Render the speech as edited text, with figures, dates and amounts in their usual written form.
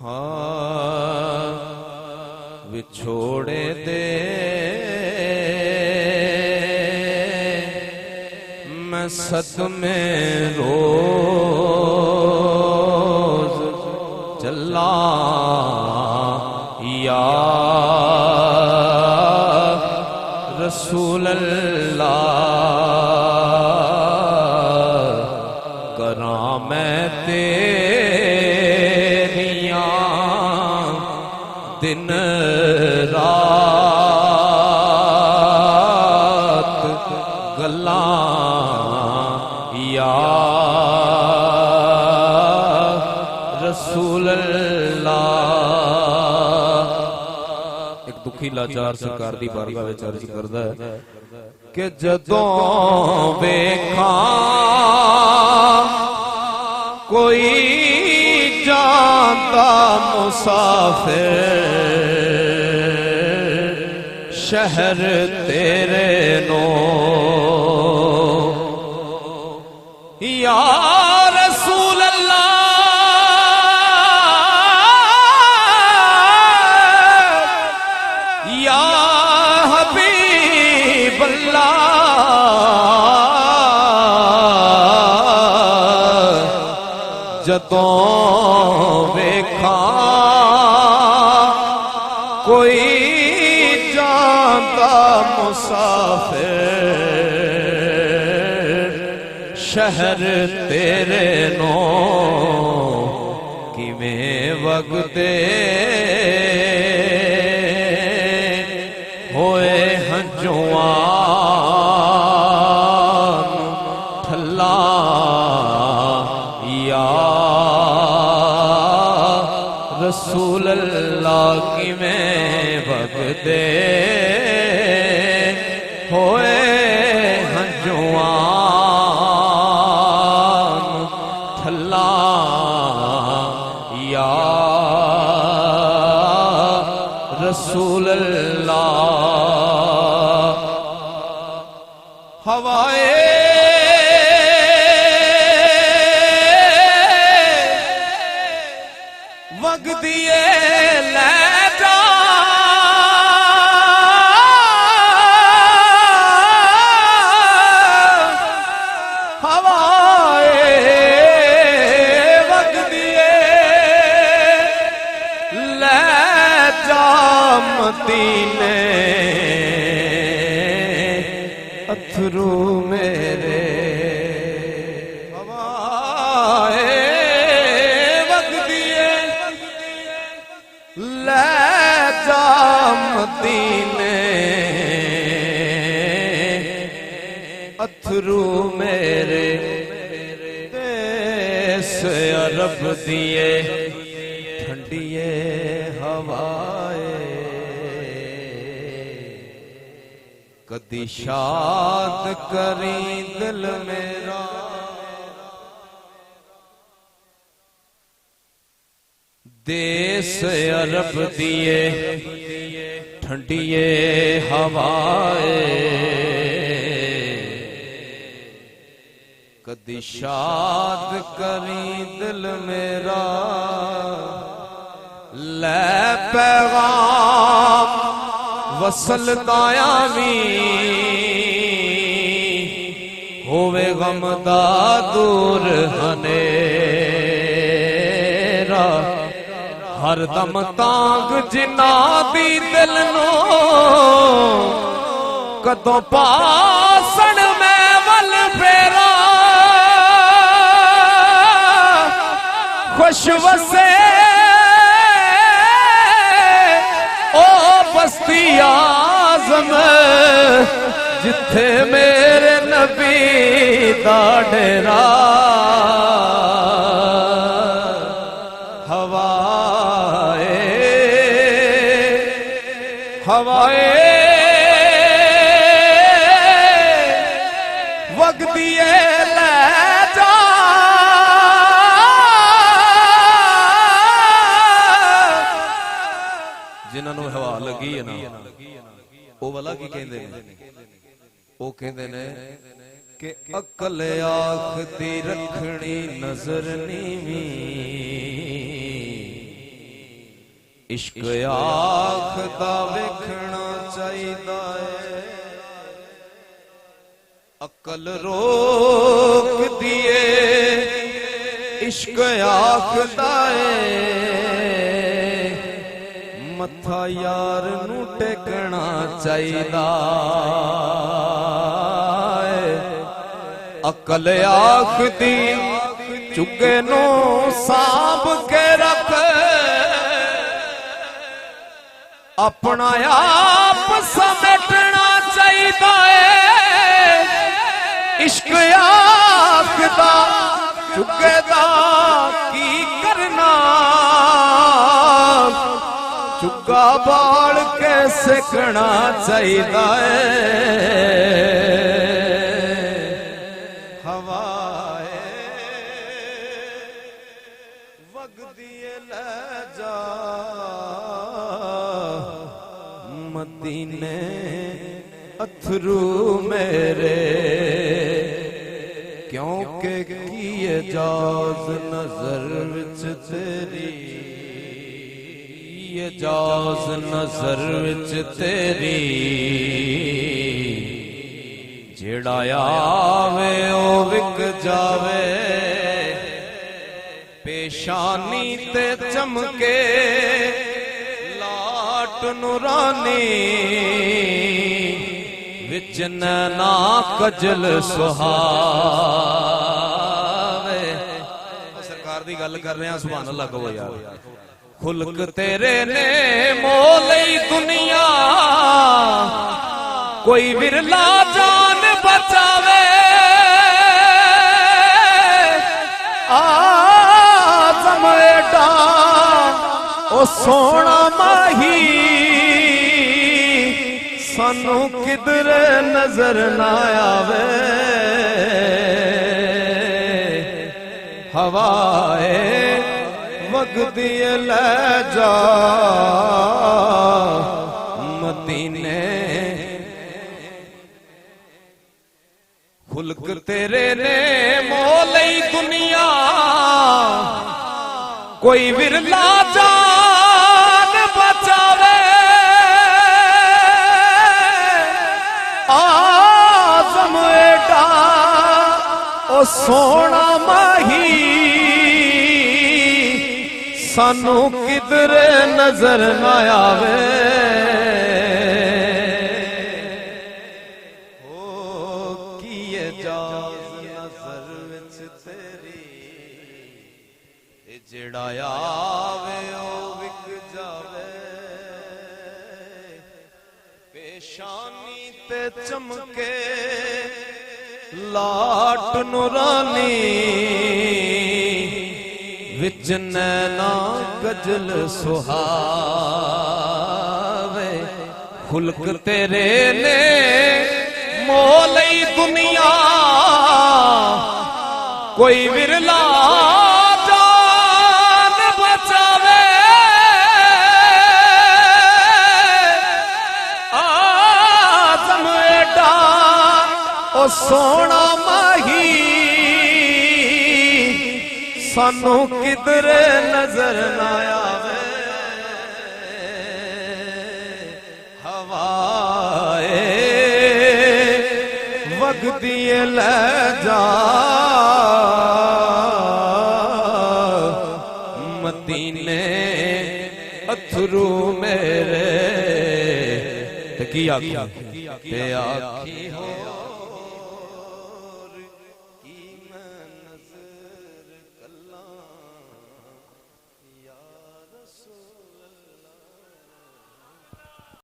हाँ विछोड़े दे मैं सदमे रोज चला या रसूल अल्लाह करा मैं तेरियां दिन रात गल्लां या रसूल अल्लाह। एक दुखी लाचार सरकार दी बारगाह विच अर्ज करदा है कि जदों वेखा कोई जाता मुसाफिर शहर तेरे नो या रसूल अल्लाह या हबीब अल्लाह जदों वेखा कोई जाता मुसाफिर शहर तेरे नो किवें वगदे होए हंजुआन ठल्ला या रसूल अल्लाह किवें वगदे होए हंजुआन ठल्ला या रसूल अल्लाह। हवाए वगदिए ले जा हवाए वगदिए ले जा मदीने अथरू मेरे हवाए वगदिए ले जा मदीने अथरू मेरे देश अरब दिए ठंडिए हवाए कदी शाद करी दिल मेरा देश अरब दिए ठंडिए हवाए कदी शाद करी दिल मेरा ले पैगाम वसल दायावी होवे गम दा दूर हनेरा हर दम तांग जिना दी दिल नो कदों पासन मैं वल फेरा खुश वसे ओ बस्ती आज़म जिथे मेरे नबी दा डेरा हवाए हवाए वगदिए ले जा जिन्होंने हवा लगी है ना वो वाला की कहते हैं वो कहते ने कि अकल आँख दी रखनी नजर नीवी इश्क आखदा वेखना चाहिदा है अकल रोक दिए इश्क आखदा है मथा यार नू टेकना चाहिदा है अकल आखदी चुगे नू सांभ के रख अपना आप समेटना चाहिदा है इश्क आखदा चुगे दा की करना चुगा बाल के सेकना चाहिदा है हवाए वगदी ले जा मदीने अथरू मेरे क्योंकि किए जाज नजर विच तेरी ये जाज नजर विच तेरी जेड़ा आवे ओ विक जावे पेशानी ते चमके लाट नूरानी विच नैना कजल सुहावे सरकार दी गल कर रहे हैं सुभान अल्लाह कहो यार खुल्क तेरे ने मोलई दुनिया कोई विरला जान बचावे आजम एडा ओ सोना माही सानू किधर नजर ना आवे हवाए वगदी ले जा मदीने खुल्क तेरे ने मोलई दुनिया कोई विरला जान बचावे आजम एडा ओ सोना माही सानू किधर नजर ना आवे ओ किए जाज नजर विच तेरी जेड़ा आवे ओ विक जावे पेशानी ते चमके लाट नूरानी विच नैना गजल सुहावे खुल्क तेरे ने मोलई दुनिया कोई विरला जान बचावे आजम एडा ओ सोना माही सानू किधर नजर ना आवे हवाए वगदी ले जा मदीने अथरू मेरे ते की आखी हो